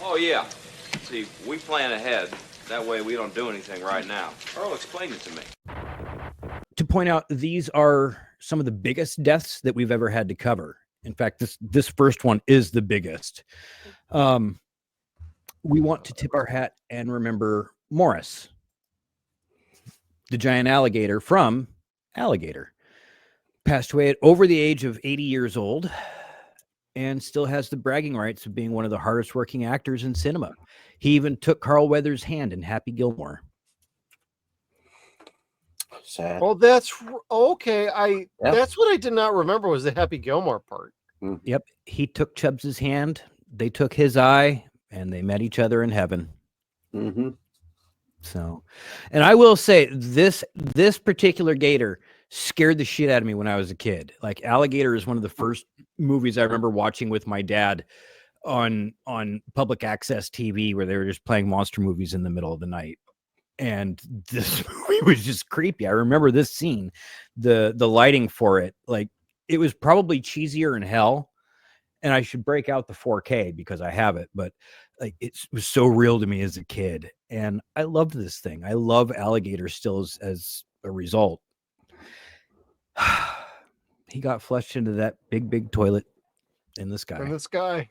Oh, yeah. See, we plan ahead. That way we don't do anything right now. Earl, explain it to me. To point out, these are some of the biggest deaths that we've ever had to cover. In fact, this first one is the biggest. We want to tip our hat and remember Morris, the giant alligator from Alligator. Passed away at over the age of 80 years old and still has the bragging rights of being one of the hardest working actors in cinema. He even took Carl Weathers' hand in Happy Gilmore. Sad. Well, that's okay. That's what I did not remember was the Happy Gilmore part. Yep. He took Chubbs's hand, they took his eye, and they met each other in heaven. Mm-hmm. So, and I will say this particular gator scared the shit out of me when I was a kid. Like Alligator is one of the first movies I remember watching with my dad on public access TV, where they were just playing monster movies in the middle of the night. And this movie was just creepy. I remember this scene, the lighting for it, like it was probably cheesier in hell. And I should break out the 4K because I have it, but like it was so real to me as a kid. And I loved this thing. I love Alligator still as a result. He got flushed into that big toilet in the sky. In the sky.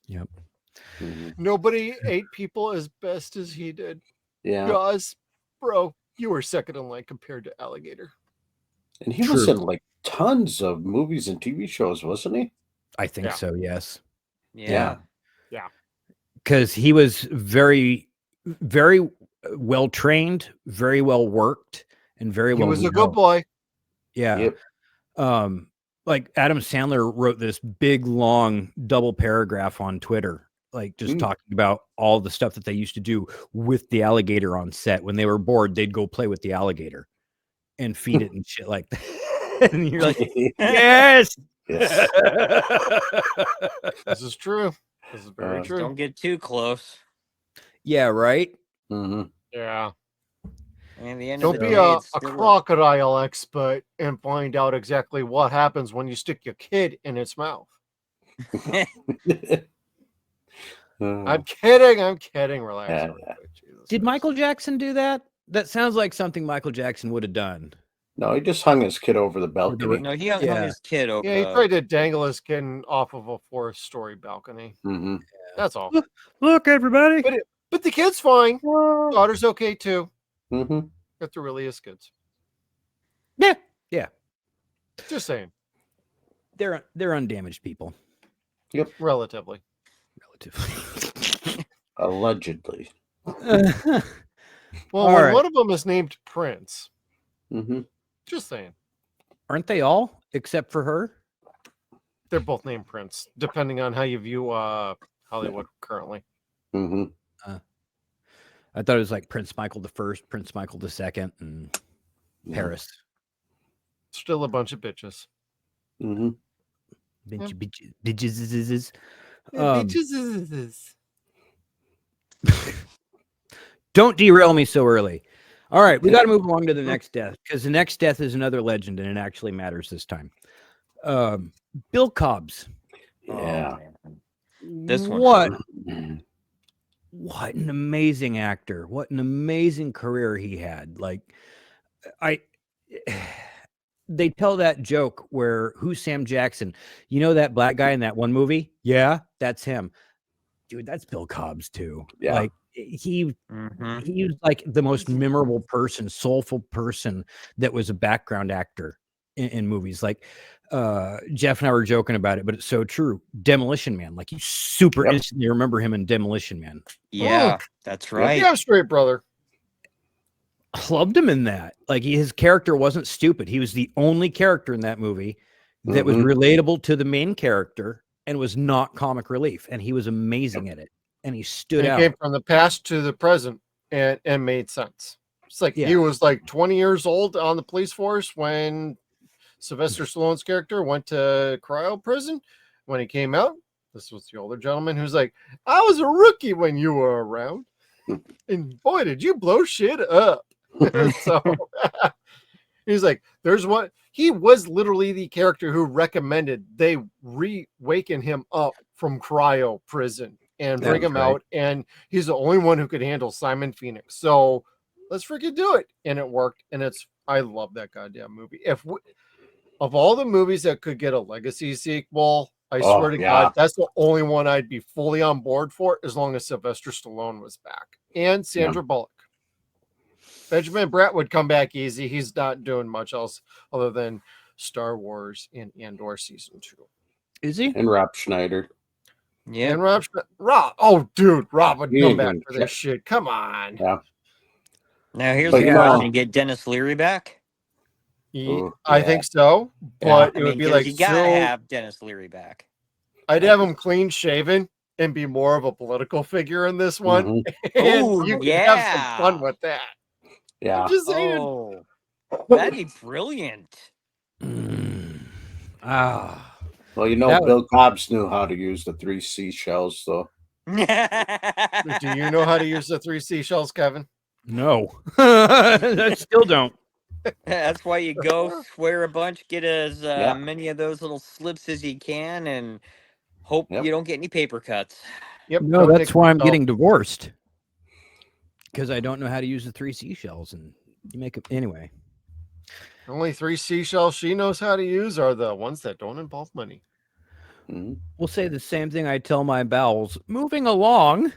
Yep. Mm-hmm. Nobody ate people as best as he did. Yeah. Jaws, bro, you were second in line compared to Alligator. And he was in like tons of movies and TV shows, wasn't he? I think so, yes. Yeah. Because he was very, very well trained, very well worked, and very well. He was a good boy. Yeah. Yep. Like Adam Sandler wrote this big, long double paragraph on Twitter, like just talking about all the stuff that they used to do with the alligator on set. When they were bored, they'd go play with the alligator and feed it and shit like that. And you're like, yes. Yes. This is true. This is very true. Don't get too close. Yeah, right? Mm-hmm. Yeah. And the end Don't of the be day, a it's still crocodile expert and find out exactly what happens when you stick your kid in its mouth. I'm kidding. Relax. Yeah. Did Michael Jackson do that? That sounds like something Michael Jackson would have done. No, he just hung his kid over the balcony. No, he hung his kid over. Yeah, he tried to dangle his kid off of a 4th-story balcony. Mm-hmm. That's all. Look, everybody. But the kid's fine. Daughter's okay too. Mm-hmm. If there really is kids. Yeah. Just saying. They're undamaged people. Yep. Relatively. Allegedly. Well, one of them is named Prince. Mm-hmm. Just saying. Aren't they all except for her? They're both named Prince, depending on how you view Hollywood currently. Mm-hmm. I thought it was like Prince Michael the First, Prince Michael the Second, and Paris. Still a bunch of bitches. Mm-hmm. Bitches. Don't derail me so early. All right, we got to move along to the next death, because the next death is another legend, and it actually matters this time. Bill Cobbs. Yeah. This one. What an amazing actor. What an amazing career he had. Like, they tell that joke where, who's Sam Jackson? You know that black guy in that one movie? Yeah, that's him. Dude, that's Bill Cobbs too. Yeah. Like, he was like the most memorable person, soulful person that was a background actor in movies. Like, Jeff and I were joking about it, but it's so true. Demolition Man, like you super instantly remember him in Demolition Man. Yeah, that's right. Yeah, straight brother. Loved him in that. Like his character wasn't stupid. He was the only character in that movie that was relatable to the main character and was not comic relief. And he was amazing at it. And he stood out. He came from the past to the present and made sense. It's like he was like 20 years old on the police force when Sylvester Stallone's character went to cryo prison. When he came out, this was the older gentleman who's like, I was a rookie when you were around. And boy, did you blow shit up. So he's like, there's one. He was literally the character who recommended they reawaken him up from cryo prison and bring That's him right. out, and he's the only one who could handle Simon Phoenix. So let's freaking do it, and it worked. And I love that goddamn movie. Of all the movies that could get a legacy sequel, I swear to God, that's the only one I'd be fully on board for, as long as Sylvester Stallone was back and Sandra Bullock. Benjamin Bratt would come back easy. He's not doing much else other than Star Wars and Andor season 2. Is he? And Rob Schneider. Yeah. And Rob, oh dude, Rob would He come ain't back gonna for this check. shit. Come on. Yeah. Now here's But the you know- question: get Dennis Leary back? I think so, but I it mean, would be 'cause like you gotta so. have Dennis Leary back. I'd have him clean shaven and be more of a political figure in this one. Mhm. And Ooh, you can have some yeah. fun with that. Yeah. I'm just saying. Oh, that'd be brilliant. Ah, Well, you know, That Bill Cobbs knew how to use the 3 seashells, so. Do you know how to use the 3 seashells, Kevin? no, I still don't. That's why you go swear a bunch, get as Yeah. many of those little slips as you can, and hope Yep. you don't get any paper cuts. Yep. No, don't that's take why I'm yourself- getting divorced, because I don't know how to use the 3 seashells, and you make it anyway. The only 3 seashells she knows how to use are the ones that don't involve money. Mhm. We'll say the same thing I tell my bowels. Moving along.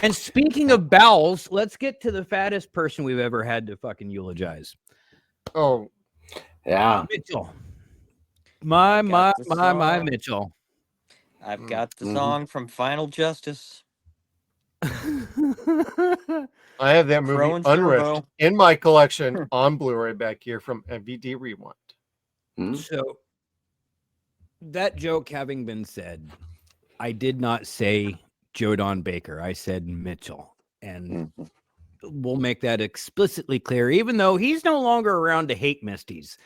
And speaking of bowels, let's get to the fattest person we've ever had to fucking eulogize. Oh, Yeah. Mitchell. My Got the song. Mitchell. I've got the Mhm. song from Final Justice. I have that movie Crow and unripped Turbo. in my collection on Blu-ray back here from MVD Rewind. Mhm. So that joke having been said, I did not say Joe Don Baker. I said Mitchell. And Mhm. we'll make that explicitly clear, even though he's no longer around to hate Misties.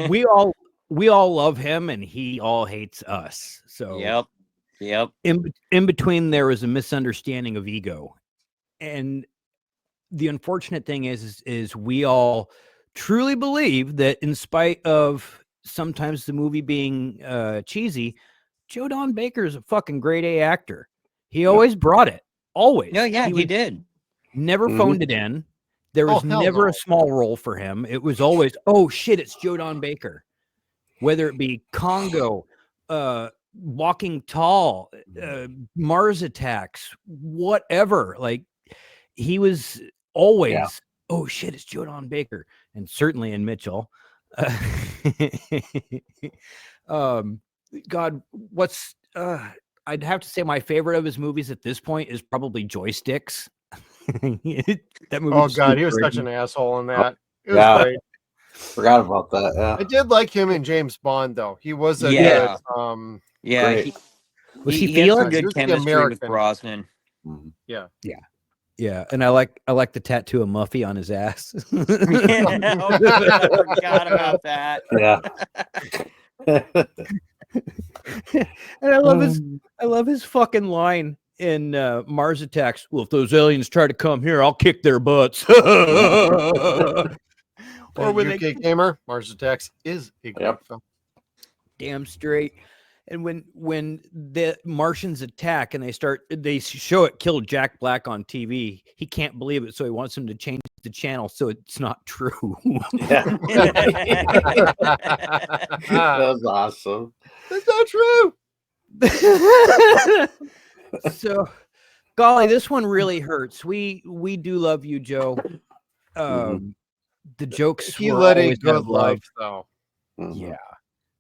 We all love him and he all hates us. So Yep. in between there was a misunderstanding of ego. And the unfortunate thing is we all truly believe that in spite of sometimes the movie being cheesy, Joe Don Baker is a fucking grade A actor. He always brought it. Always. No, yeah, he was- did. Never Mhm. phoned it in. There was hell never no. a small role for him. It was always, oh shit, it's Joe Don Baker. Whether it be Congo, Walking Tall, Mars Attacks, whatever. Like he was always, oh shit, it's Joe Don Baker. And certainly in Mitchell. God, what's I'd have to say my favorite of his movies at this point is probably Joysticks. That movie. Oh just God, was he was great. such an asshole in that. It was Yeah. great. Forgot about that. Yeah. I did like him in James Bond though. He was a Yeah. good Yeah, Great. Was he had some Felix? good He was the chemistry with American. Brosnan. Mhm. Yeah, and I like the tattoo of Muffy on his ass. Oh, I forgot about that. Yeah. And I love his fucking line in Mars Attacks. Well, if those aliens try to come here, I'll kick their butts. Or when UK they Gamer, Mars Attacks is a great Yep. film. damn straight. And when the Martians attack and they show it killed Jack Black on TV, he can't believe it, so he wants him to change the channel so it's not true. Yeah. That was awesome. That's not true. So, golly, this one really hurts. We do love you, Joe. The jokes He were led a always out good of love. life though. Mhm. Yeah,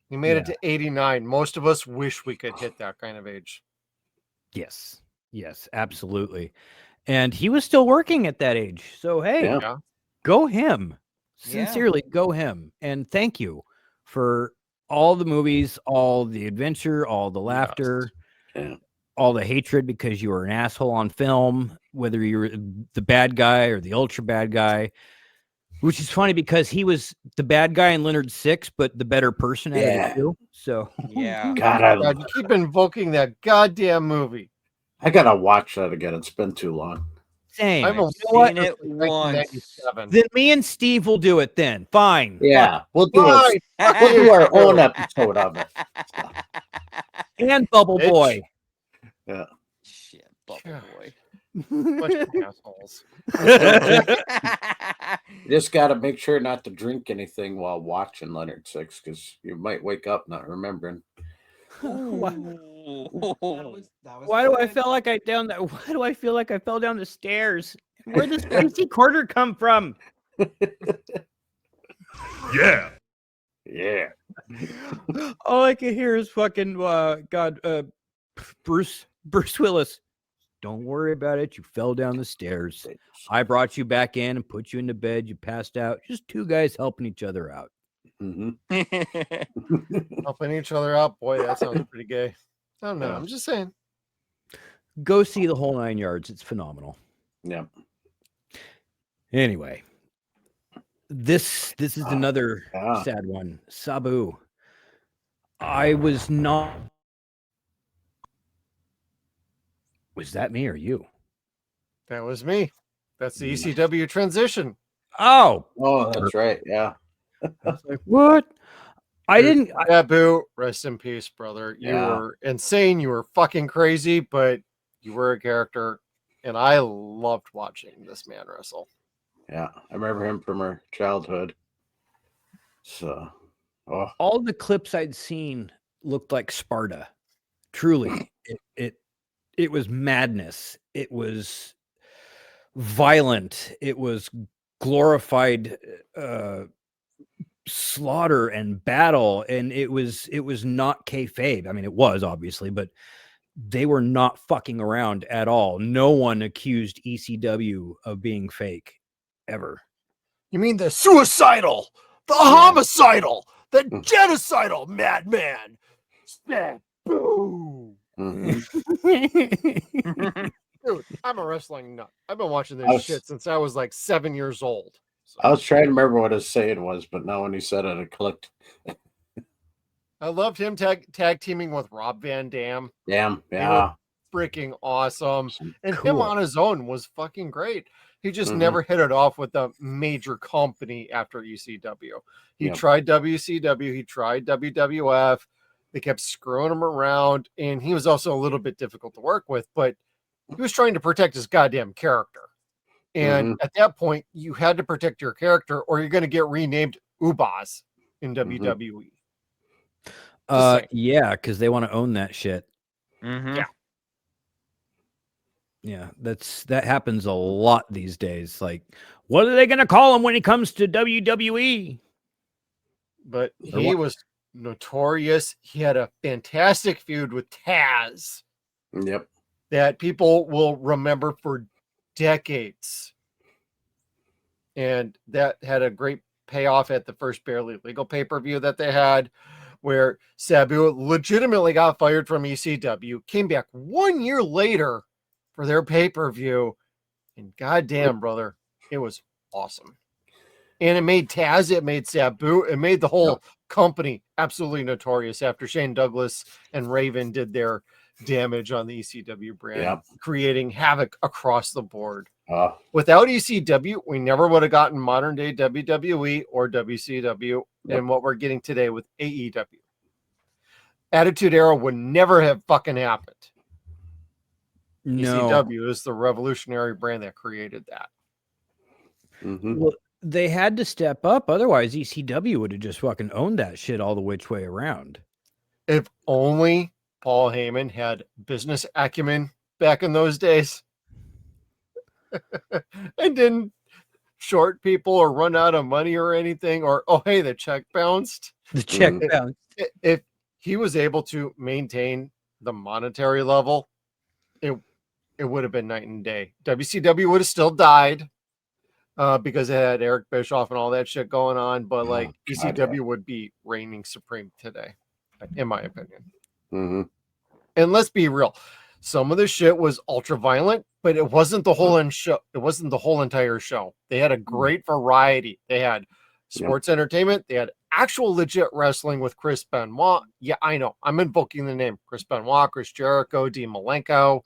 He made it to 89. Most of us wish we could hit that kind of age. yes, absolutely. And he was still working at that age. So hey, Yeah. go him. Yeah. Sincerely, go him. And thank you for all the movies, all the adventure, all the laughter, Yeah. all the hatred because you were an asshole on film, whether you were the bad guy or the ultra bad guy. Which is funny because he was the bad guy in Leonard Six, but the better person out of Yeah. the two. So Yeah. God, God, you keep invoking that goddamn movie. I gotta watch that again. It's been too long. same. I've only seen seen it since once. 1997. Then me and Steve will do it then. Fine. Yeah, we'll do Fine. We'll do our own episode of it. And Bubble Bitch. Boy. Yeah. Shit, Bubble Yeah. Boy. Bunch of assholes. You just got to make sure not to drink anything while watching Leonard Six, because you might wake up not remembering. why, Ooh. why do I feel like I down that? Why do I feel like I fell down the stairs? Where'd this spicy quarter come from? Yeah. Yeah. All I can hear is fucking Bruce Willis. Don't worry about it. You fell down the stairs. I brought you back in and put you into bed. You passed out. Just two guys helping each other out. Mm-hmm. Helping each other out. Boy, that sounds pretty gay. I don't know. Yeah. I'm just saying. Go see the whole 9 yards. It's phenomenal. Yeah. Anyway, this is another Yeah. sad one. Sabu. I was not. Was that me or you? That was me. That's the ECW transition. Oh, Oh, that's right. Yeah. I was like, what? I didn't. Sabu, rest in peace, brother. You Yeah. were insane. You were fucking crazy, but you were a character, and I loved watching this man wrestle. Yeah. I remember him from our childhood. So, All the clips I'd seen looked like Sparta. Truly, it was madness. It was violent. It was glorified slaughter and battle, and it was not kayfabe. I mean, it was obviously, but they were not fucking around at all. No one accused ECW of being fake ever. You mean the suicidal, the homicidal, the genocidal madman? Sabu. mhm. Dude, I'm a wrestling nut. I've been watching this shit since I was like 7 years old. So, I was trying to remember what his saying was, but now when he said it, it clicked. I loved him tag teaming with Rob Van Dam. Damn. Yeah. Freaking awesome. And him Cool. on his own was fucking great. He just Mhm. never hit it off with a major company after ECW. He Yep. tried WCW, he tried WWF. They kept screwing him around, and he was also a little bit difficult to work with, but he was trying to protect his goddamn character. And at that point, you had to protect your character, or you're going to get renamed Ubaz in WWE. Yeah, because they want to own that shit. Mhm. Yeah, that happens a lot these days. Like, what are they going to call him when he comes to WWE? But he was notorious. He had a fantastic feud with Taz Yep. that people will remember for decades. And that had a great payoff at the first Barely Legal pay-per-view that they had, where Sabu legitimately got fired from ECW, came back 1 year later for their pay-per-view, and goddamn, brother, it was awesome. And it made Taz, it made Sabu, it made the whole company absolutely notorious after Shane Douglas and Raven did their damage on the ECW brand, creating havoc across the board. Without ECW, we never would have gotten modern day WWE or WCW and what we're getting today with AEW. Attitude Era would never have fucking happened. No. ECW is the revolutionary brand that created that. Well, they had to step up. Otherwise, ECW would have just fucking owned that shit all the which way around. If only Paul Heyman had business acumen back in those days and didn't short people or run out of money or anything, or, oh, hey, the check bounced. The check bounced. If he was able to maintain the monetary level, it would have been night and day. WCW would have still died because it had Eric Bischoff and all that shit going on, but like ECW would be reigning supreme today, in my opinion. And let's be real, some of the shit was ultra violent, but it wasn't the whole show. It wasn't the whole entire show. They had a great variety. They had sports entertainment. They had actual legit wrestling with Chris Benoit. Yeah, I know. I'm invoking the name Chris Benoit, Chris Jericho, Dean Malenko.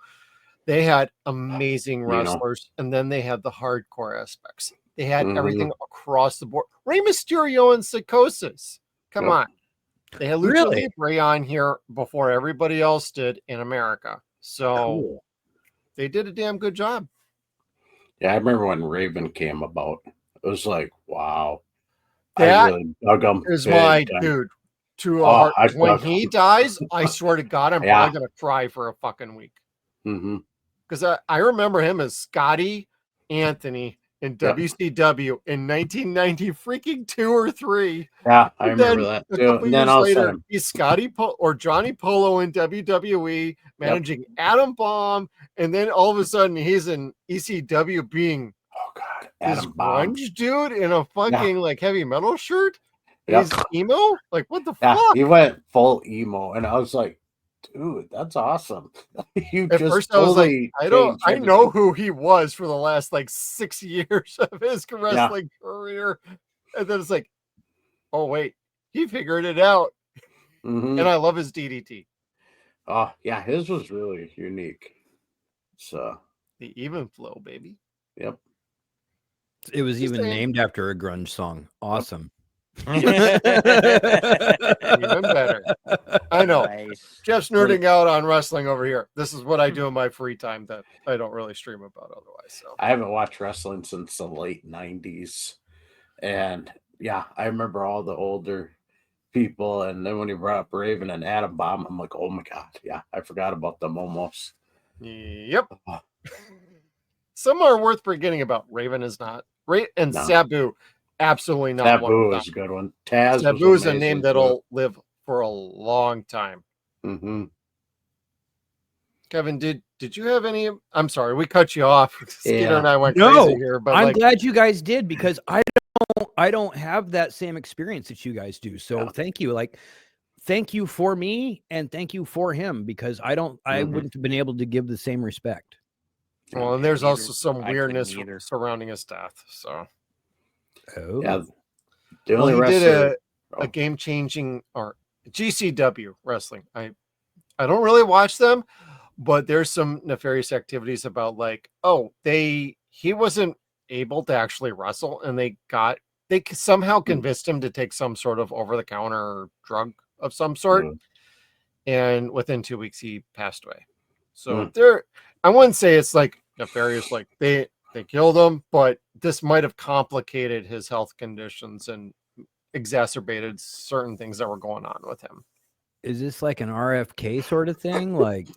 They had amazing wrestlers, and then they had the hardcore aspects. They had everything across the board. Rey Mysterio and Psychosis. Come on. They had Lucha Really? Libre on here before everybody else did in America. So Cool. they did a damn good job. Yeah, I remember when Raven came about. It was like, wow. I That really dug him. is big my time. dude to a Oh, heart. I When dug he him. dies, I swear to God, I'm Yeah. probably gonna cry for a fucking week. Mm-hmm. Because I remember him as Scotty Anthony in Yep. WCW in 1990 freaking 2 or 3. Yeah, I And remember then that a too. couple And then years all of a later, sudden, he's or Johnny Polo in WWE, managing Adam Bomb, and then all of a sudden he's in ECW being oh God, this Adam Bomb. grunge dude in a fucking like heavy metal shirt. And Yep. he's emo. Like what the Yeah, fuck? he went full emo, and I was like, dude, that's awesome. You At just first I was like, totally I changed know everything. who he was for the last like 6 years of his wrestling career. And then it's like, oh wait, he figured it out. Mm-hmm. And I love his DDT. Oh yeah, his was really unique. So The even flow, baby. yep. It was Just even saying. named after a grunge song. Awesome. Even better. I know. Nice. Jeff's nerding out on wrestling over here. This is what I do in my free time that I don't really stream about otherwise. So I haven't watched wrestling since the late 90s. And yeah, I remember all the older people. And then when you brought up Raven and Adam Bomb, I'm like, oh my God. Yeah, I forgot about them almost. yep. Some are worth forgetting about. Raven is not. And No. Sabu, absolutely not one Sabu of them. is a good one. Taz Sabu was is a name amazing, that'll live for a long time. Mm-hmm. Kevin, did you have any? I'm sorry, we cut you off. Skeeter Yeah. and I went No, crazy here, but I'm like, glad you guys did because I don't have that same experience that you guys do. So Yeah. thank you. Like, thank you for me and thank you for him because I Mhm. wouldn't have been able to give the same respect. well, and there's Neither- also some I couldn't weirdness either. surrounding his death. So Oh, Yeah. The well, only he wrestler. did a game changing or GCW wrestling. I don't really watch them, but there's some nefarious activities about like, oh, he wasn't able to actually wrestle, and they somehow convinced him to take some sort of over the counter drug of some sort, and within 2 weeks he passed away. So I wouldn't say it's like nefarious, like they killed him, but this might have complicated his health conditions and exacerbated certain things that were going on with him. is this like an RFK sort of thing? Like,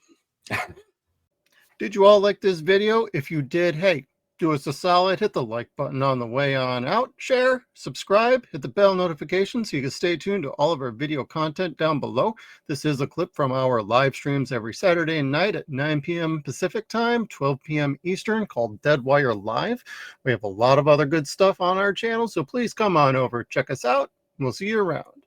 Did you all like this video? If you did, hey, do us a solid, hit the like button on the way on out, share, subscribe, hit the bell notification so you can stay tuned to all of our video content down below. This is a clip from our live streams every Saturday night at 9 p.m. Pacific time, 12 p.m. Eastern, called Deadwire Live. We have a lot of other good stuff on our channel, so please come on over, check us out, and we'll see you around.